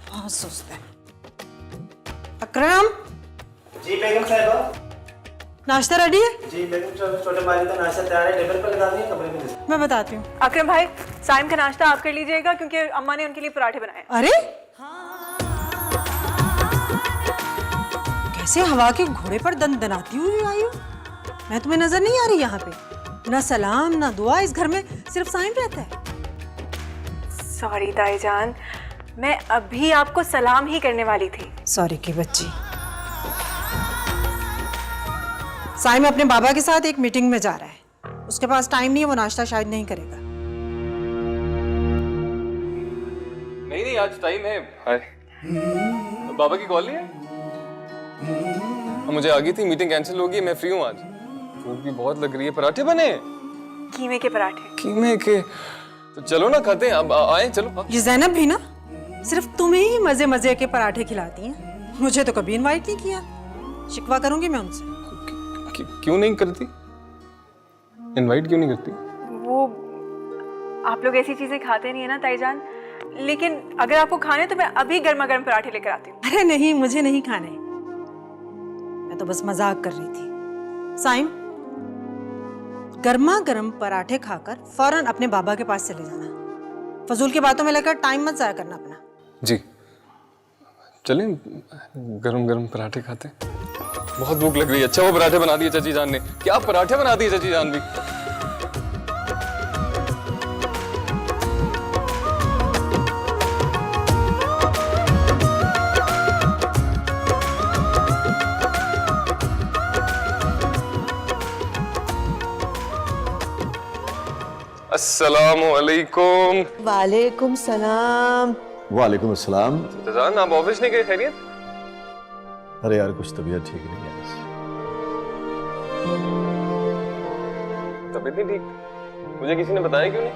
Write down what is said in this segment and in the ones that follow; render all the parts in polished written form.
बहुत सुस्त है। अकरम। जी बेगम साहिबा। नाश्ता रेडी है? जी बेगम, छोटे भाई का नाश्ता तैयार है, टेबल पर लगा दिए, कमरे में। मैं बताती हूँ। अकरम भाई, साइम का नाश्ता आप कर लीजिएगा क्योंकि अम्मा ने उनके लिए पराठे बनाए। अरे कैसे हवा के घोड़े पर दंदनाती हुई आई हो? मैं तुम्हें नजर नहीं आ रही यहाँ पे? ना सलाम ना दुआ, इस घर में सिर्फ साइम रहता है। सॉरी ताई जान, मैं अभी आपको सलाम ही करने वाली थी। सॉरी की बच्ची। साइम अपने बाबा के साथ एक मीटिंग में जा रहा है, उसके पास टाइम नहीं है, वो नाश्ता शायद नहीं करेगा। नहीं आज टाइम है। हाय, बाबा की कॉल नहीं है? मुझे आ गई थी, मीटिंग कैंसिल होगी, मैं फ्री हूँ आज। भूख भी बहुत लग रही है। पराठे बने? कीमे के पराठे। कीमे के? तो चलो ना खाते हैं, अब आए चलो। ये जैनब भी ना सिर्फ तुम्हें ही मजे मजे के पराठे खिलाती हैं, मुझे तो कभी इनवाइट नहीं किया। शिकवा करूंगी मैं उनसे। क्यों नहीं करती? इनवाइट क्यों नहीं करती? वो आप लोग ऐसी चीजें खाते नहीं है ना ताई जान, लेकिन अगर आपको खाने तो मैं अभी गर्मा गर्म पराठे लेकर आती हूँ। अरे नहीं, मुझे नहीं खाने, मैं तो बस मजाक कर रही थी। साइम, गर्मा गर्म पराठे खाकर फौरन अपने बाबा के पास चले जाना। फजूल की बातों में लेकर टाइम मत जाया करना अपना। जी चलें, गरम गरम पराठे खाते। बहुत भूख लग रही है। अच्छा वो पराठे बना दिए चाची जान ने। क्या पराठे बना दिए चाची जान भी। अस्सलामुअलैकुम। वालेकुम सलाम। वालेकुम अस्सलाम। जान आप ऑफिस नहीं गए? खैरियत? अरे यार कुछ तबीयत ठीक नहीं है। तबीयत नहीं ठीक? मुझे किसी ने बताया क्यों नहीं?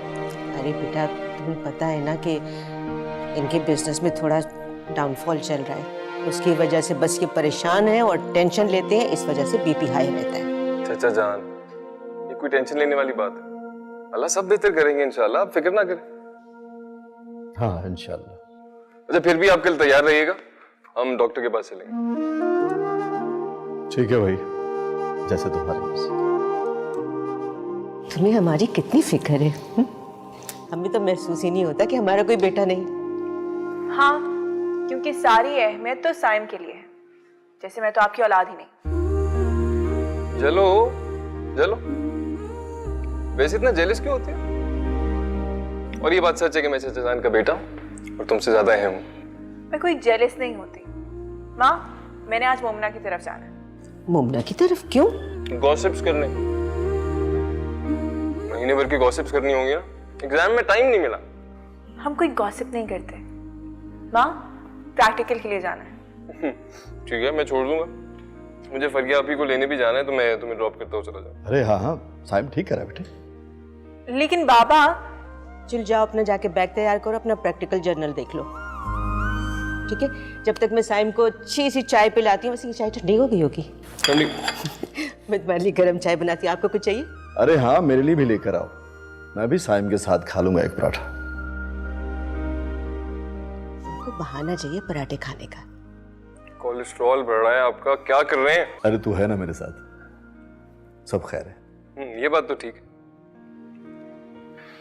अरे बेटा, तुम्हें पता है ना कि इनके बिजनेस में थोड़ा डाउनफॉल चल रहा है, उसकी वजह से बस ये परेशान है और टेंशन लेते हैं, इस वजह से बीपी हाई रहता है। चाचा जान, ये कोई टेंशन लेने वाली बात है? अल्लाह सब बेहतर करेंगे इंशाल्लाह, आप फिक्र ना करें। हाँ इंशाल्लाह। अच्छा फिर भी आप कल तैयार रहिएगा, हम डॉक्टर के पास चलेंगे। ठीक है भाई, जैसे तुम्हारी मर्जी। तुम्हें हमारी कितनी फिक्र है। हमें तो महसूस ही नहीं होता कि हमारा कोई बेटा नहीं। हाँ, क्योंकि सारी अहमियत तो साइम के लिए है, जैसे मैं तो आपकी औलाद ही नहीं। चलो चलो, वैसे इतना जेलस क्यों होती है? और ये बात सच है कि मैं चाचा जान का बेटा हूँ और तुमसे ज्यादा अहम हूँ। मैं कोई जेलस नहीं होती। माँ, मैंने आज मोमना की तरफ जाना है। मुमना की तरफ क्यों? गॉसिप्स करने, महीने भर की गॉसिप्स करनी होंगी ना, एग्जाम में टाइम नहीं मिला। हम कोई गॉसिप नहीं करते। माँ, प्रैक्टिकल के लिए जाना है। ठीक है, मैं छोड़ दूंगा। मुझे फरिया आपी को लेने भी जाना है, तो मैं तुम्हें ड्रॉप करता हूँ, चला जाऊँ। अरे हाँ हाँ, साइम ठीक करा बेटे। लेकिन बाबा। चल जाओ, अपना जाके बैग तैयार करो, अपना प्रैक्टिकल जर्नल देख लो, ठीक है? जब तक मैं साइम को अच्छी सी चाय पिलाती हूँ। वैसे ये चाय ठंडी हो गई होगी। ठंडी? मैं तुम्हारे लिए गर्म चाय बनाती हूँ, आपको कुछ चाहिए? अरे हाँ, मेरे लिए भी लेकर आओ, मैं भी साइम के साथ खा लूंगा एक पराठा। आपको बहाना चाहिए पराठे खाने का। कोलेस्ट्रॉल बढ़ रहा है आपका, क्या कर रहे हैं? अरे तू है ना मेरे साथ, सब खैर है। ये बात तो ठीक है,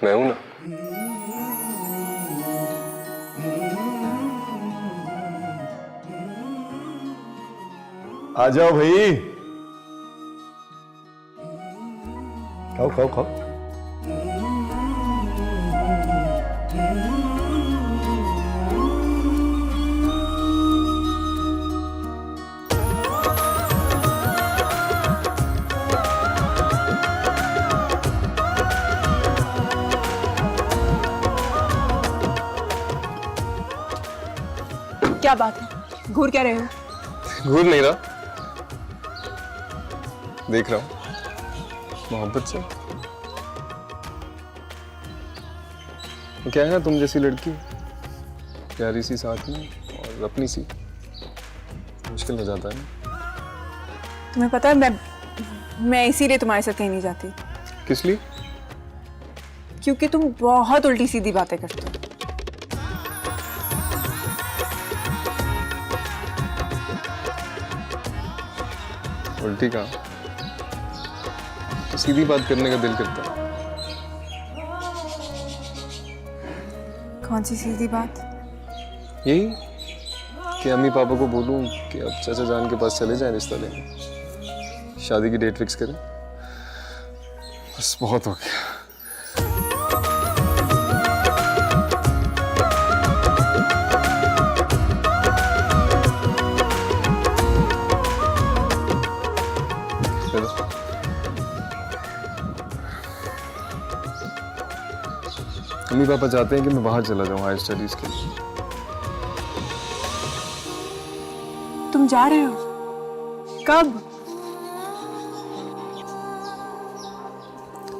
मैं हूं ना। आ जाओ भाई, खाओ खाओ खाओ। क्या बात है, घूर क्या रहे हो? घूर नहीं रहा, देख रहा हूं मोहब्बत से। क्या है ना, तुम जैसी लड़की प्यारी सी साथ में और अपनी सी, मुश्किल हो जाता है ना। तुम्हें पता है मैं इसीलिए तुम्हारे साथ कहीं नहीं जाती। किस लिए? क्योंकि तुम बहुत उल्टी सीधी बातें करते हो। उल्टी कहाँ, तो सीधी बात करने का दिल करता है। कौन सी सीधी बात? यही कि अम्मी पापा को बोलूं कि अब चाचा जान के पास चले जाएं रिश्ता लेने, शादी की डेट फिक्स करें। बस बहुत हो गया। अम्मी पापा चाहते हैं कि मैं बाहर चला जाऊं हायर स्टडीज के लिए। तुम जा रहे हो? कब?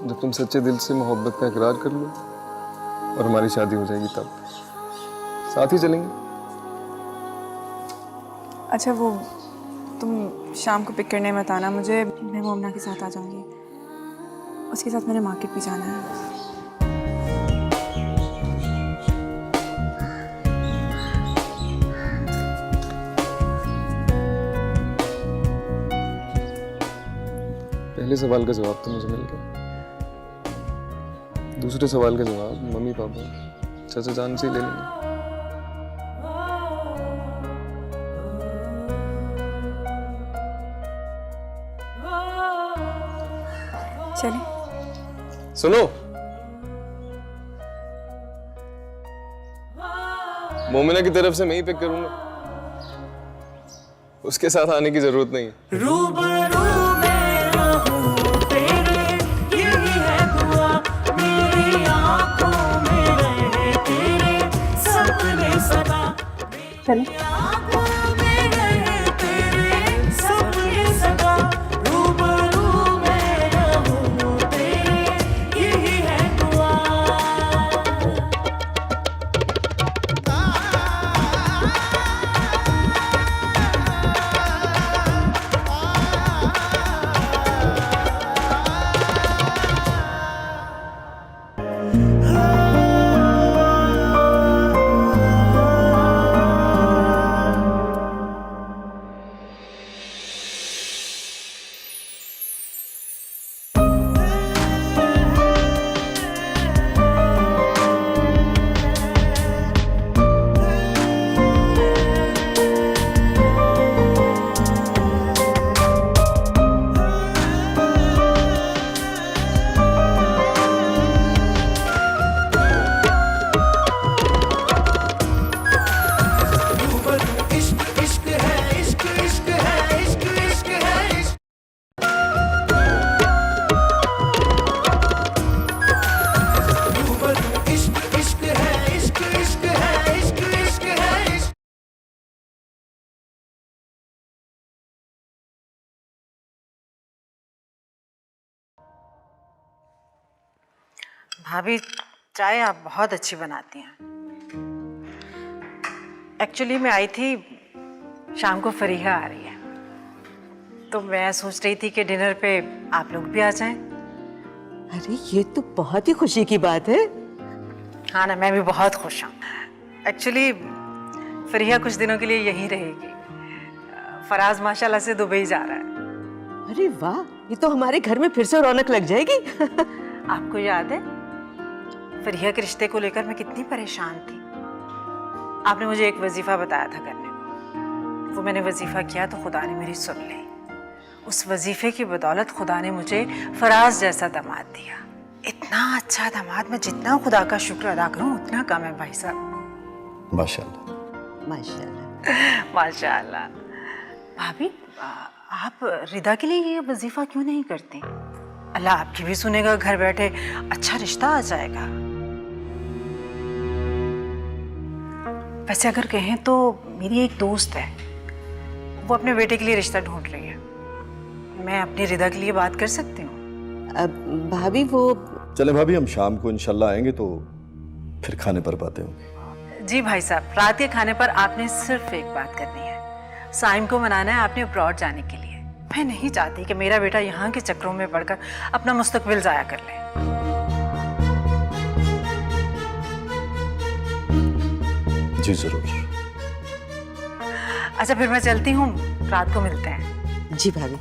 जब तुम सच्चे दिल से मोहब्बत का इकरार कर लो और हमारी शादी हो जाएगी तब साथ ही चलेंगे। अच्छा वो तुम शाम को पिक करने मत आना मुझे, मैं मोमना के साथ आ जाऊंगी। उसके साथ मैंने मार्केट भी जाना है। पहले सवाल का जवाब तो मुझे मिल गया, दूसरे सवाल का जवाब मम्मी पापा चाचा जान से ही ले लेंगे। चलिए। सुनो, मोमिना की तरफ से मैं ही पिक करूंगा, उसके साथ आने की जरूरत नहीं है। चलिए। भाभी चाय आप बहुत अच्छी बनाती हैं। एक्चुअली मैं आई थी, शाम को फरीहा आ रही है, तो मैं सोच रही थी कि डिनर पे आप लोग भी आ जाएं। अरे ये तो बहुत ही खुशी की बात है। हाँ ना, मैं भी बहुत खुश हूँ। एक्चुअली फरीहा कुछ दिनों के लिए यहीं रहेगी। फराज माशाल्लाह से दुबई जा रहा है। अरे वाह, ये तो हमारे घर में फिर से रौनक लग जाएगी। आपको याद है फरीहा के रिश्ते को लेकर मैं कितनी परेशान थी? आपने मुझे एक वजीफा बताया था करने को, वो मैंने वजीफा किया तो खुदा ने मेरी सुन ली। उस वजीफे की बदौलत खुदा ने मुझे फराज जैसा दामाद दिया। इतना अच्छा दामाद, मैं जितना खुदा का शुक्र अदा करूं उतना कम है भाई साहब। माशाल्लाह माशाल्लाह। माशाल्लाह। भाभी आप रिदा के लिए ये वजीफा क्यों नहीं करती? अल्लाह आपकी भी सुनेगा, घर बैठे अच्छा रिश्ता आ जाएगा। वैसे अगर कहें तो मेरी एक दोस्त है, वो अपने बेटे के लिए रिश्ता ढूंढ रही है। मैं अपनी रिदा के लिए बात कर सकती हूँ? अब भाभी वो चले भाभी, हम शाम को इंशाल्लाह आएंगे तो फिर खाने पर बातें होंगी। जी भाई साहब, रात के खाने पर आपने सिर्फ एक बात करनी है, साइम को मनाना है आपने अब्रॉड जाने के लिए। मैं नहीं चाहती कि मेरा बेटा यहाँ के चक्रों में पड़कर अपना मुस्तकबिल जाया कर ले। जी जरूर। अच्छा फिर मैं चलती हूँ, रात को मिलते हैं। जी भाभी,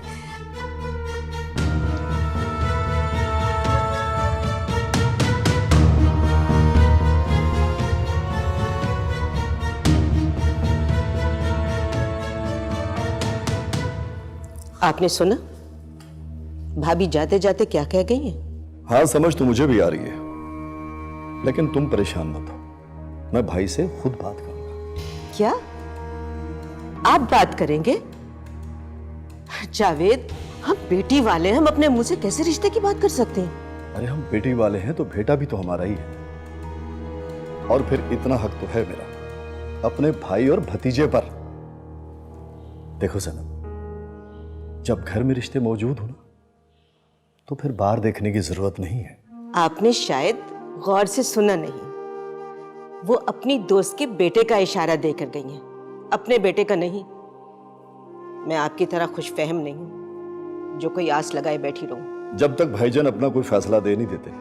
आपने सुना भाभी जाते जाते क्या कह गई हैं? हाँ, समझ तो मुझे भी आ रही है, लेकिन तुम परेशान मत हो, मैं भाई से खुद बात करूंगा। क्या आप बात करेंगे? जावेद, हम बेटी वाले हैं, हम अपने मुंह से कैसे रिश्ते की बात कर सकते हैं? अरे हम बेटी वाले हैं तो बेटा भी तो हमारा ही है, और फिर इतना हक तो है मेरा अपने भाई और भतीजे पर। देखो सनम, जब घर में रिश्ते मौजूद हो ना, तो फिर बाहर देखने की जरूरत नहीं है। आपने शायद गौर से सुना नहीं। वो अपनी दोस्त के बेटे का इशारा देकर गई हैं, अपने बेटे का नहीं। मैं आपकी तरह खुशफहम नहीं हूं जो कोई आस लगाए बैठी रहूं। जब तक भाईजान अपना कोई फैसला दे नहीं देते,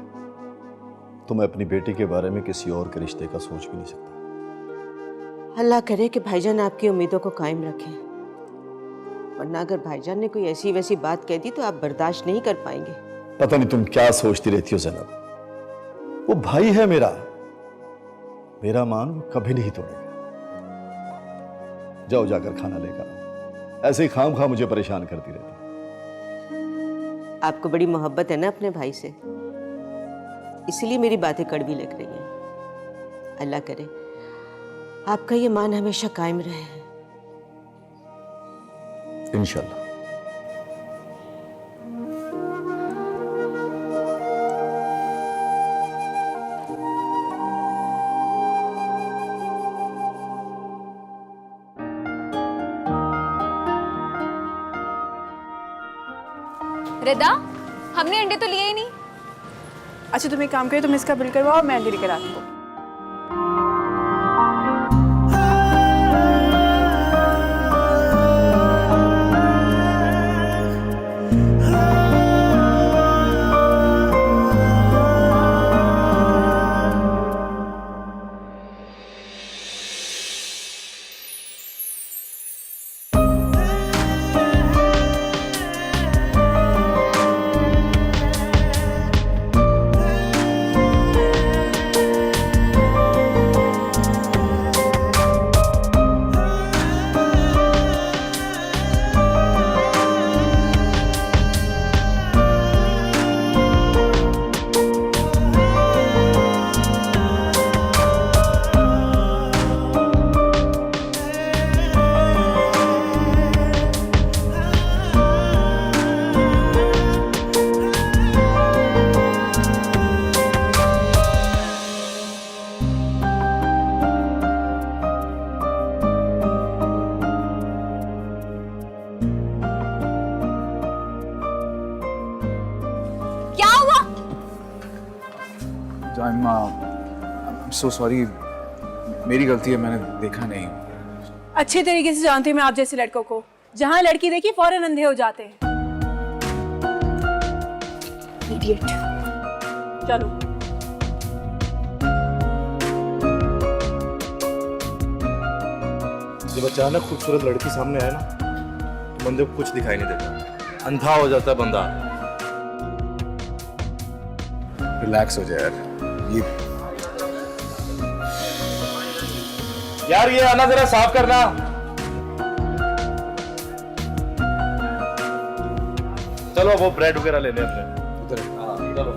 तो मैं अपनी बेटी के बारे में किसी और के रिश्ते का सोच भी नहीं सकता। अल्लाह करे कि भाईजान आपकी उम्मीदों को कायम रखें, वरना अगर भाईजान ने कोई ऐसी वैसी बात कह दी तो आप बर्दाश्त नहीं कर पाएंगे। पता नहीं तुम क्या सोचती रहती हो ज़ैनब, वो भाई है मेरा, मेरा मान वो कभी नहीं तोड़ेगा। जाओ जाकर खाना लेकर आओ, ऐसे ही खाम मुझे परेशान करती रहती। आपको बड़ी मोहब्बत है ना अपने भाई से, इसीलिए मेरी बातें कड़वी लग रही हैं। अल्लाह करे आपका ये मान हमेशा कायम रहे। इंशाल्लाह। रिदा, हमने अंडे तो लिए ही नहीं। अच्छा तुम एक काम करो, तुम इसका बिल करवाओ, मैं अंडे लेकर आती हूँ। I'm so sorry, मेरी गलती है, मैंने देखा नहीं। अच्छे तरीके से जानती हूँ मैं आप जैसे लड़कों को, जहाँ लड़की देखी फौरन अंधे हो जाते हैं। इडियट। चलो जब अचानक खूबसूरत लड़की सामने आए ना, तो बंदे को कुछ दिखाई नहीं देता, अंधा हो जाता है बंदा। रिलैक्स हो जाए यार ये आना जरा साफ करना। चलो वो ब्रेड वगैरह ले ले अपने उधर। हाँ चलो।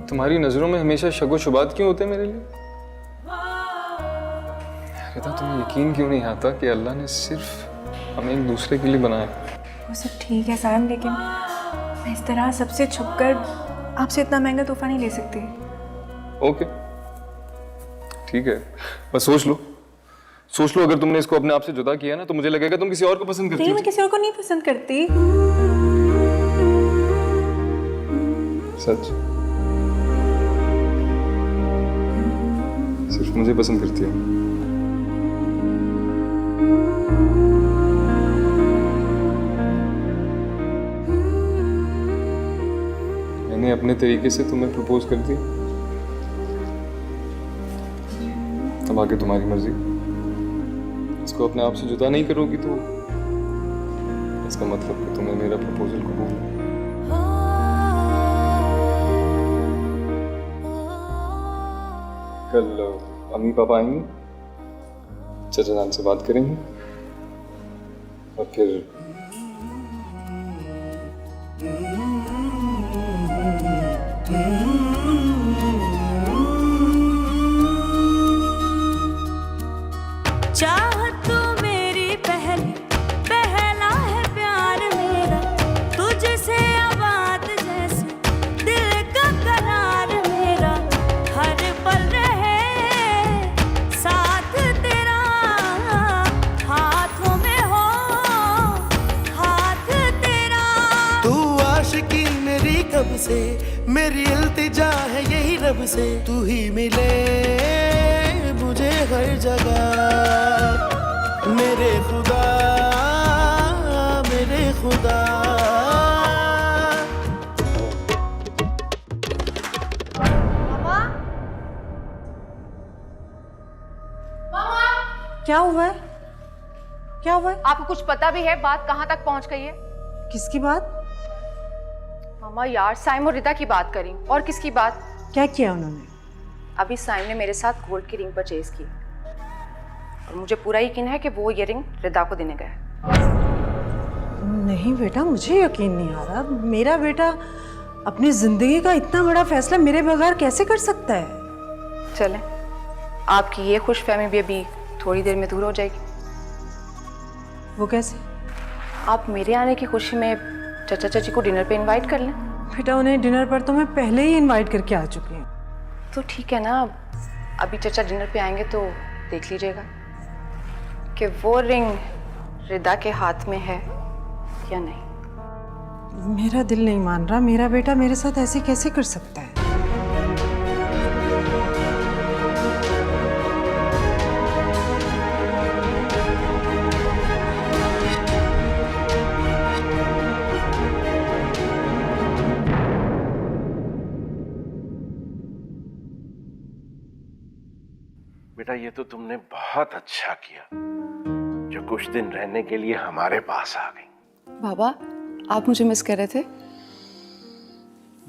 तुम्हारी नजरों में हमेशा शको शुबात क्यों होते हैं मेरे लिए? रिदा, तुम्हें यकीन क्यों नहीं आता कि अल्लाह ने सिर्फ हमें एक दूसरे के लिए बनाया? वो सब ठीक है सायम, लेकिन मैं इस तरह सबसे छुपकर आपसे इतना महंगा तोहफा नहीं ले सकती। ओके ठीक है, बस सोच लो अगर तुमने इसको अपने आप से जुदा किया ना, तो मुझे लगेगा तुम किसी और को पसंद करती नहीं, हो। मैं किसी और को नहीं पसंद करती। सच? सिर्फ मुझे पसंद करती हो? मैंने अपने तरीके से तुम्हें प्रपोज कर दिया, अब आगे तुम्हारी मर्जी। इसको अपने आप से जुदा नहीं करोगी तो इसका मतलब कि तुम्हें मेरा प्रपोजल कबूल है। कल अम्मी पापा आएंगे, चाचा जान से बात करेंगे और फिर चाहत तू मेरी पहला है प्यार मेरा, तुझसे आबाद जैसे दिल का करार मेरा, हर पल रहे साथ तेरा, हाथों में हो हाथ तेरा। तू आशिकी मेरी कब से, मेरी इल्तिजा है यही रब से, तू ही मिले मुझे हर जगह, मेरे खुदा मेरे खुदा। क्या हुआ है? क्या हुआ है? आपको कुछ पता भी है बात कहाँ तक पहुँच गई है? किसकी बात? मामा यार साइम और रिदा की बात करी। और किसकी बात? क्या किया उन्होंने? अभी साइम ने मेरे साथ गोल्ड की रिंग परचेज की और मुझे पूरा यकीन है कि वो ये रिंग रिदा को देने गया है। नहीं बेटा, मुझे यकीन नहीं आ रहा। मेरा बेटा अपनी जिंदगी का इतना बड़ा फैसला मेरे बगैर कैसे कर सकता है? चलें, आपकी ये खुशफहमी भी अभी थोड़ी देर में दूर हो जाएगी। वो कैसे? आप मेरे आने की खुशी में चाचा चाची को डिनर पे इनवाइट कर लें। बेटा उन्हें डिनर पर तो मैं पहले ही इनवाइट करके आ चुकी हूँ। तो ठीक है ना, अभी चाचा डिनर पे आएंगे तो देख लीजिएगा कि वो रिंग रिदा के हाथ में है या नहीं। मेरा दिल नहीं मान रहा, मेरा बेटा मेरे साथ ऐसे कैसे कर सकता है? बेटा ये तो तुमने बहुत अच्छा किया जो कुछ दिन रहने के लिए हमारे पास आ गई। बाबा, आप मुझे मिस कर रहे थे?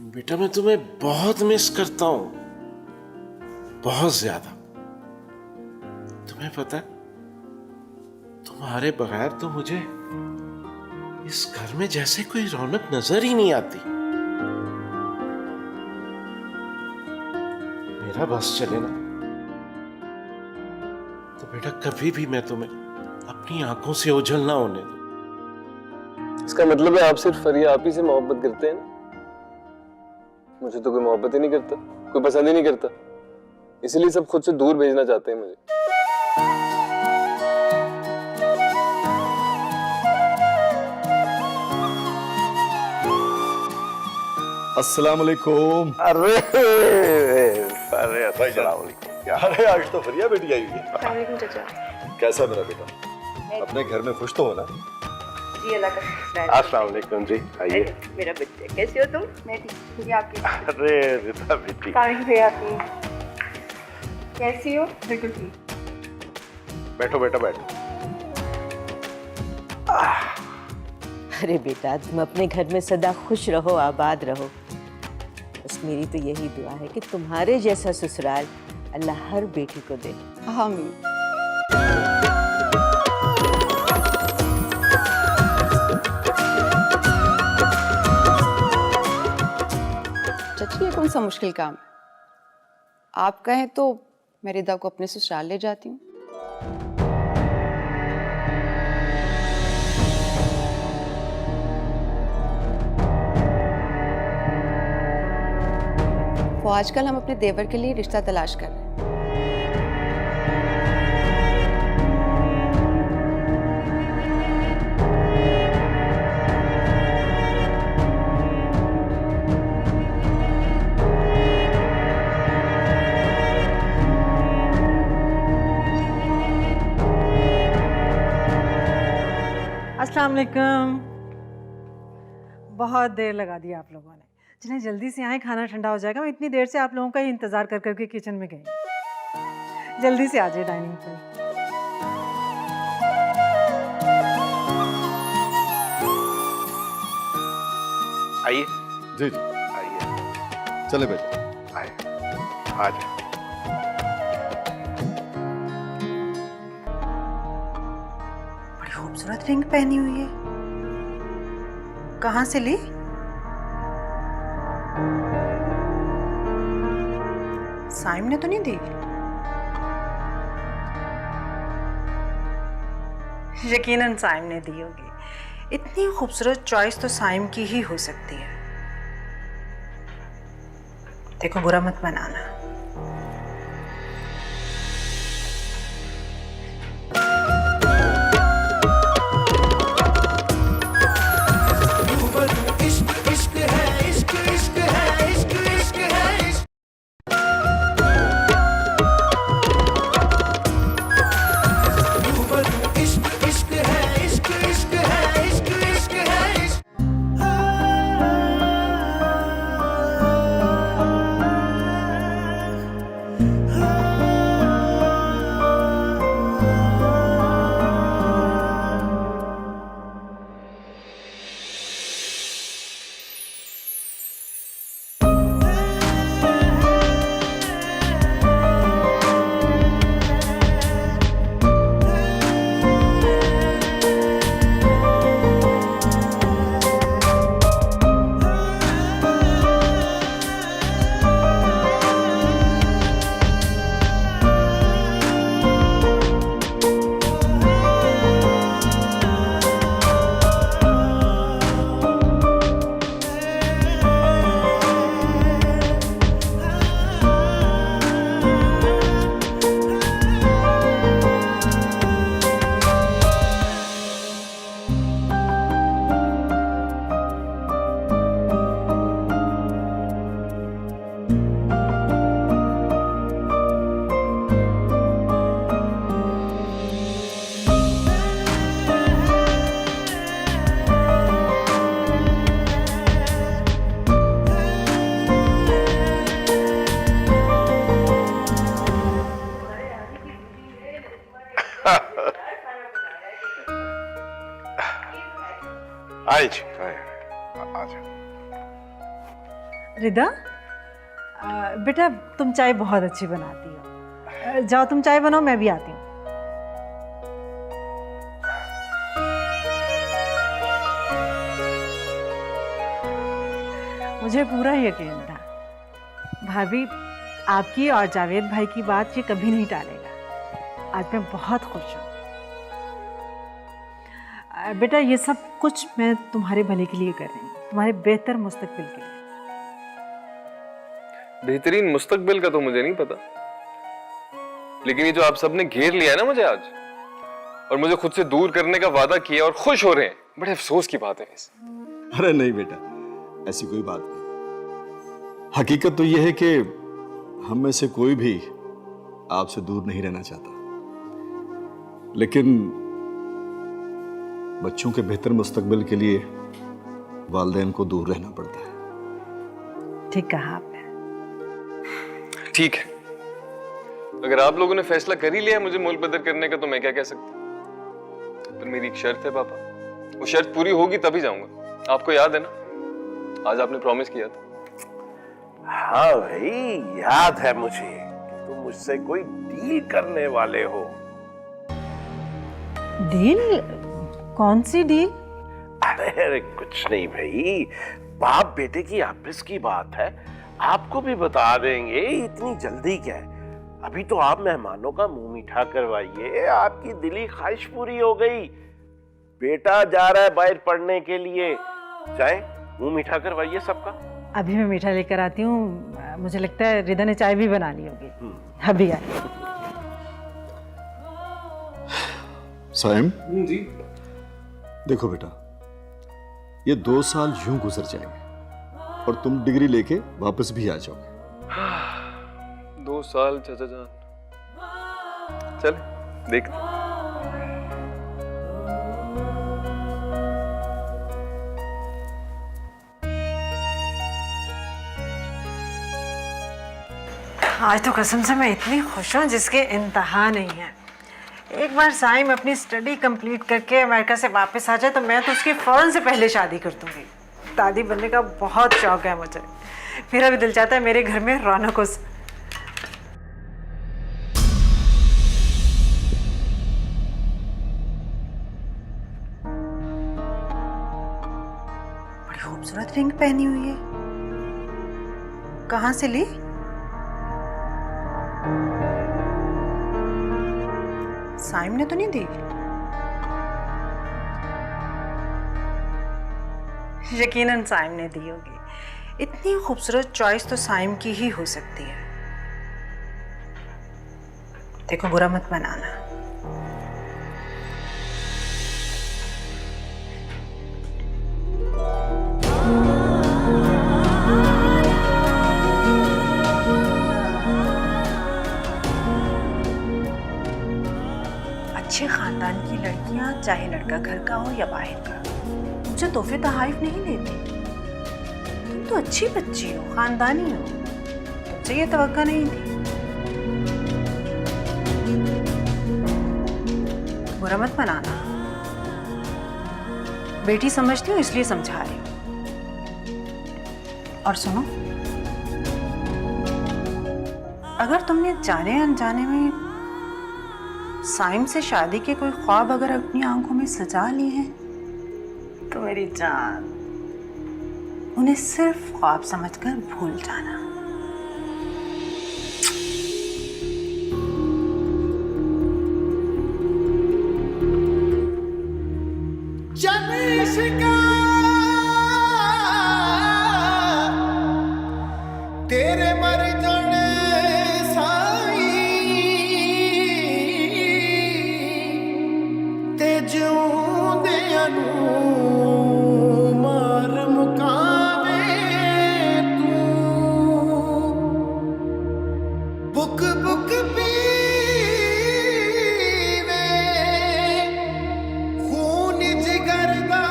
बेटा मैं तुम्हें बहुत मिस करता हूं, बहुत ज्यादा। तुम्हें पता है, तुम्हारे बगैर तो मुझे इस घर में जैसे कोई रौनक नजर ही नहीं आती। मेरा बस चले ना तो बेटा कभी भी मैं तुम्हें अपनी आंखों से ओझल ना होने दूं। इसका मतलब है आप सिर्फ फरिया आप ही से मोहब्बत करते हैं ना? मुझे तो कोई मोहब्बत ही नहीं करता, कोई पसंद ही नहीं करता, इसलिए सब खुद से दूर भेजना चाहते हैं मुझे। अस्सलाम वालेकुम। अरे अरे अस्सलाम वालेकुम। अरे आज तो फरिया बेटी आई हुई है। वालेकुम चाचा। कैसा मेरा बेटा? अपने घर में खुश तो हो ना? जी अल्लाह का शुक्र है। अस्सलाम वालेकुम जी, आइए। मेरा बच्चा, कैसे हो तुम? मैं ठीक हूँ। आपकी? अरे रिदा बेटी। कैसी हो? बिल्कुल ठीक। बैठो बेटा बैठो। अरे बेटा तुम अपने घर में सदा खुश रहो, आबाद रहो। बस मेरी तो यही दुआ है कि तुम्हारे जैसा ससुराल अल्लाह हर बेटी को दे। आमीन। चाची ये कौन सा मुश्किल काम है? आप कहें तो मैं रिदा को अपने ससुराल ले जाती हूँ। वो आजकल हम अपने देवर के लिए रिश्ता तलाश कर रहे हैं। अस्सलाम वालेकुम। बहुत देर लगा दी आप लोगों ने। जिन्हें जल्दी से आए, खाना ठंडा हो जाएगा। मैं इतनी देर से आप लोगों का ही इंतज़ार कर करके किचन में गई। जल्दी से आ जाए डाइनिंग पे। आइए जी जी, आइए चले बेटा। आइए आ जाए। बड़ी खूबसूरत रिंग पहनी हुई है, कहाँ से ली? साइम ने तो नहीं दी? यकीनन साइम ने दी होगी। इतनी खूबसूरत चॉइस तो साइम की ही हो सकती है। देखो, बुरा मत बनाना। इश्क इश्क है, इश्क इश्क है, इश्क इश्क है, इश्क इश्क इश्क है, इश्क इश्क है, इश्क इश्क है, इश्क आइए जी, आइए आ जाए। रिदा, बेटा तुम चाय बहुत अच्छी बनाती हो। जाओ तुम चाय बनाओ, मैं भी आती हूँ। मुझे पूरा यकीन था भाभी आपकी और जावेद भाई की बात ये कभी नहीं टालेगा। आज मैं बहुत खुश हूँ। बेटा ये सब कुछ मैं तुम्हारे भले के लिए कर रही हूँ, तुम्हारे बेहतर मुस्तकबिल के लिए। बेहतरीन मुस्तकबिल का तो मुझे नहीं पता, लेकिन ये जो आप सबने घेर लिया है ना मुझे आज, और मुझे खुद से दूर करने का वादा किया और खुश हो रहे हैं, बड़े अफसोस की बात है। अरे नहीं बेटा, ऐसी कोई बात नहीं। हकीकत तो यह है कि हम में से कोई भी आपसे दूर नहीं रहना चाहता, लेकिन बच्चों के बेहतर मुस्तकबिल के लिए वालिदैन को दूर रहना पड़ता है। ठीक कहा आपने। ठीक है, अगर आप लोगों ने फैसला कर ही लिया है मुझे मोल बदर करने का, तो मैं क्या कह सकता हूं। पर मेरी एक शर्त है पापा, वो शर्त पूरी होगी तभी जाऊंगा। आपको याद है ना, आज आपने प्रॉमिस किया था। हाँ भाई, याद है मुझे कि तुम मुझसे कोई डील करने वाले हो। डील? कौन सी डील? अरे कुछ नहीं भाई, बाप बेटे की आपस की बात है, आपको भी बता देंगे, इतनी जल्दी क्या है। अभी तो आप मेहमानों का मुंह मीठा करवाइए, आपकी दिली ख्वाहिश पूरी हो गई। बेटा जा रहा है बाहर पढ़ने के लिए, चाहे मुंह मीठा करवाइए सबका। अभी मैं मीठा लेकर आती हूँ। मुझे लगता है रिदा ने चाय भी बना ली होगी। अभी आई। साइम जी। देखो बेटा, ये 2 साल यूं गुजर जाएंगे और तुम डिग्री लेके वापस भी आ जाओगे। 2 साल चाचा जान, चल देखते। आज तो कसम से मैं इतनी खुश हूँ जिसके इंतहा नहीं है। एक बार साइम अपनी स्टडी कंप्लीट करके अमेरिका से वापस आ जाए तो मैं तो उसकी फौरन से पहले शादी कर दूंगी। दादी बनने का बहुत शौक है मुझे। मेरा भी दिल चाहता है मेरे घर में रौनक हो। बड़ी खूबसूरत रिंग पहनी हुई है, कहाँ से ली? साइम ने तो नहीं दी? यकीनन साइम ने दी होगी। इतनी खूबसूरत चॉइस तो साइम की ही हो सकती है। देखो, बुरा मत बनाना। अच्छे खानदान की लड़कियां, चाहे लड़का घर का हो या बाहर का, मुझे तोहफे तहाइफ नहीं देती। तुम तो अच्छी बच्ची हो, खानदानी हो, तुमसे ये तवक्का नहीं थी। बुरा मत मनाना, बेटी समझती हूँ इसलिए समझा रही हूँ। और सुनो, अगर तुमने जाने अनजाने में साइम से शादी के कोई ख्वाब अगर अपनी आंखों में सजा लिए हैं, तो मेरी जान, उन्हें सिर्फ ख्वाब समझकर भूल जाना। तेरे मर जाने साई ते जिउंदियां नूं मार मुकावे तू। बुक बुक पीवे खून जिगर दा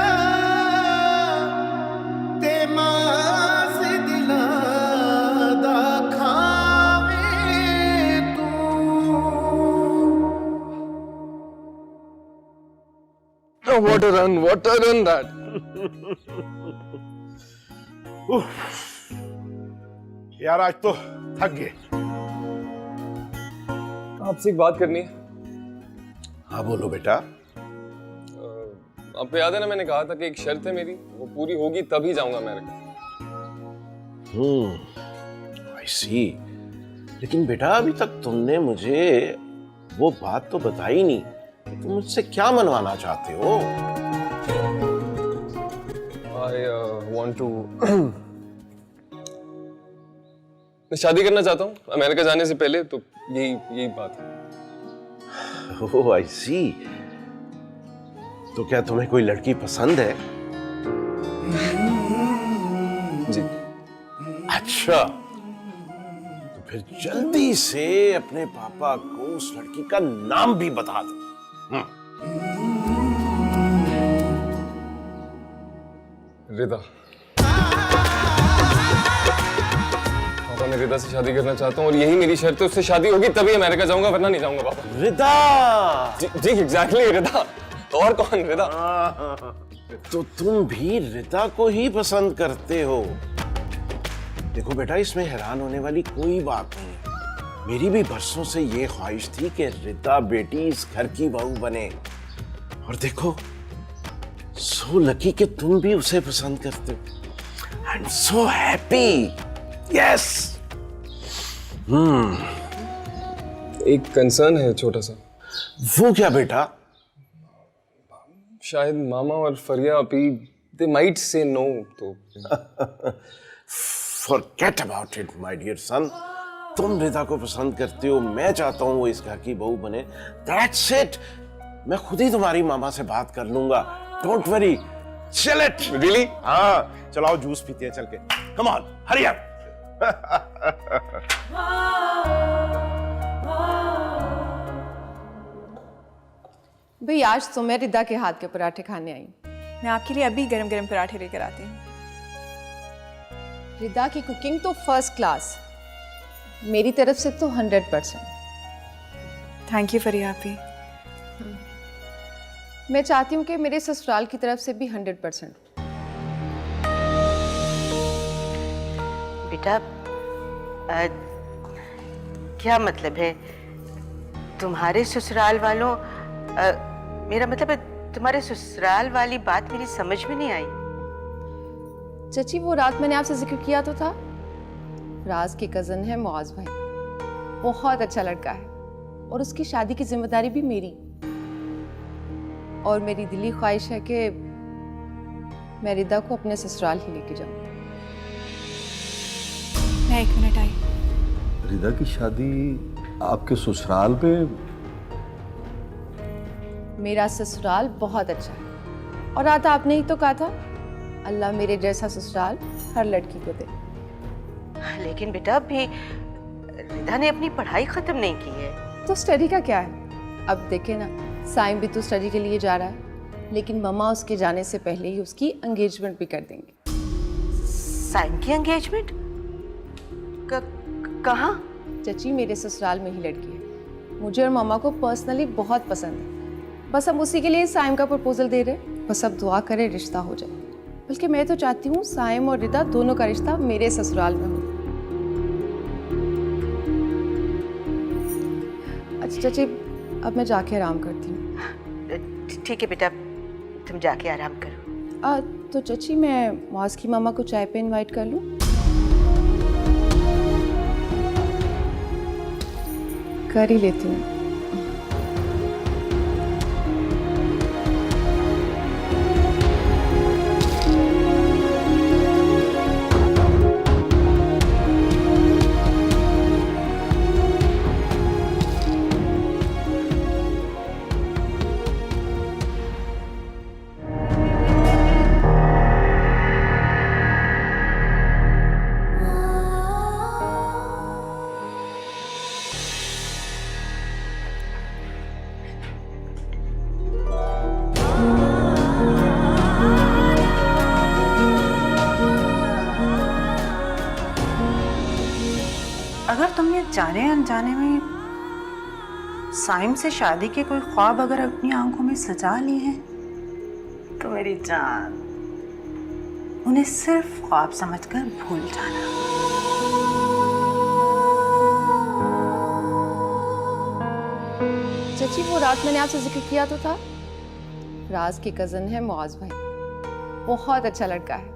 ते मास दिलां दा खावे तू। What a run that. यार आज तो थक गए। आपसे एक बात करनी है। हाँ बोलो बेटा। आपको याद है ना, मैंने कहा था कि एक शर्त है मेरी, वो पूरी होगी तभी जाऊंगा अमेरिका। आई सी। लेकिन बेटा अभी तक तुमने मुझे वो बात तो बताई नहीं कि तुम मुझसे क्या मनवाना चाहते हो। I want to मैं शादी करना चाहता हूँ अमेरिका जाने से पहले, तो यही बात है। ओह आई सी। तो क्या तुम्हें कोई लड़की पसंद है? जी। अच्छा, तो फिर जल्दी से अपने पापा को उस लड़की का नाम भी बता दो। रिदा। पापा, मैं रिदा से शादी करना चाहता हूँ और यही मेरी शर्त है। उससे शादी होगी तभी अमेरिका जाऊंगा, वरना नहीं जाऊंगा पापा। रिदा। जी एग्जैक्टली रिदा। और कौन रिदा? तो तुम भी रिदा को ही पसंद करते हो? देखो बेटा, इसमें हैरान होने वाली कोई बात नहीं है। मेरी भी बरसों से ये ख्वाहिश थी कि रिदा बेटी इस घर की बहू बने। और देखो, सो लकी कि तुम भी उसे पसंद करते हो। I am so happy. Yes. एक कंसर्न है छोटा सा। वो क्या बेटा? शायद मामा और फरिया अपी दे माइट से नो, तो Forget about it, my dear son. तुम रिदा को पसंद करते हो, मैं चाहता हूँ वो इस घर की बहू बने। That's it. मैं खुद ही तुम्हारी मामा से बात कर लूंगा। Don't worry. Chill it. Really? हाँ, चलाओ जूस पीते हैं चल के। Come on, hurry up. भाई आज तो मैं रिदा के हाथ के पराठे खाने आई। मैं आपके लिए अभी गरम गरम पराठे लेकर आती हूँ। रिदा की कुकिंग तो फर्स्ट क्लास, मेरी तरफ से तो 100%। थैंक यू फरिया आपी। मैं चाहती हूँ कि मेरे ससुराल की तरफ से भी 100%। बेटा क्या मतलब है तुम्हारे ससुराल वालों मेरा मतलब है तुम्हारे ससुराल वाली बात मेरी समझ में नहीं आई। चची वो रात मैंने आपसे जिक्र किया तो था, राज के कजन है मुआज भाई, बहुत अच्छा लड़का है और उसकी शादी की जिम्मेदारी भी मेरी। और मेरी दिली ख्वाहिश है कि मैं रिदा को अपने ससुराल ही लेके जाऊं। मैं 1 मिनट आई। रिदा की शादी आपके ससुराल में? मेरा ससुराल बहुत अच्छा है और रात आपने ही तो कहा था अल्लाह मेरे जैसा ससुराल हर लड़की को दे। लेकिन बेटा अभी रिदा ने अपनी पढ़ाई खत्म नहीं की है। तो स्टडी का क्या है? अब देखे ना, साइम भी तो स्टडी के लिए जा रहा है, लेकिन मम्मा उसके जाने से पहले ही उसकी एंगेजमेंट भी कर देंगे। साइम की एंगेजमेंट? कहाँ? चची मेरे ससुराल में ही लड़की है, मुझे और मम्मा को पर्सनली बहुत पसंद है। बस हम उसी के लिए साइम का प्रपोजल दे रहे हैं, बस अब दुआ करें रिश्ता हो जाए। बल्कि मैं तो चाहती हूँ साइम और रिदा दोनों का रिश्ता मेरे ससुराल में हो। अच्छा चाची अब मैं जाके आराम करती हूँ। ठीक है बेटा, तुम जाके आराम करो। तो चाची मैं मुआज की मामा को चाय पे इनवाइट कर लूँ? कर ही लेती हूँ। अगर तुमने जाने अनजाने में साइम से शादी के कोई ख्वाब अगर अपनी आंखों में सजा लिए हैं तो मेरी जान उन्हें सिर्फ ख्वाब समझकर भूल जाना। चची वो रात मैंने आपसे जिक्र किया तो था, राज के कजन है मुआज भाई, बहुत अच्छा लड़का है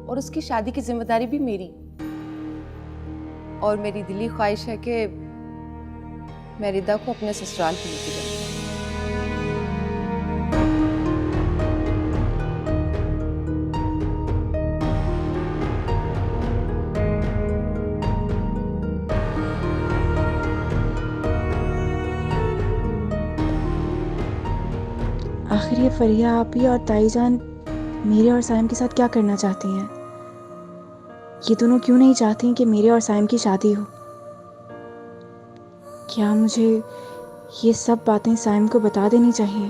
और उसकी शादी की जिम्मेदारी भी मेरी। और मेरी दिली ख्वाहिश है कि मैं रिदा को अपने ससुराल ही लेके जाऊं। आखिर ये फरिया आप ही और ताईजान मेरे और साइम के साथ क्या करना चाहती हैं? ये दोनों क्यों नहीं चाहती कि मेरे और साइम की शादी हो? क्या मुझे ये सब बातें साइम को बता देनी चाहिए?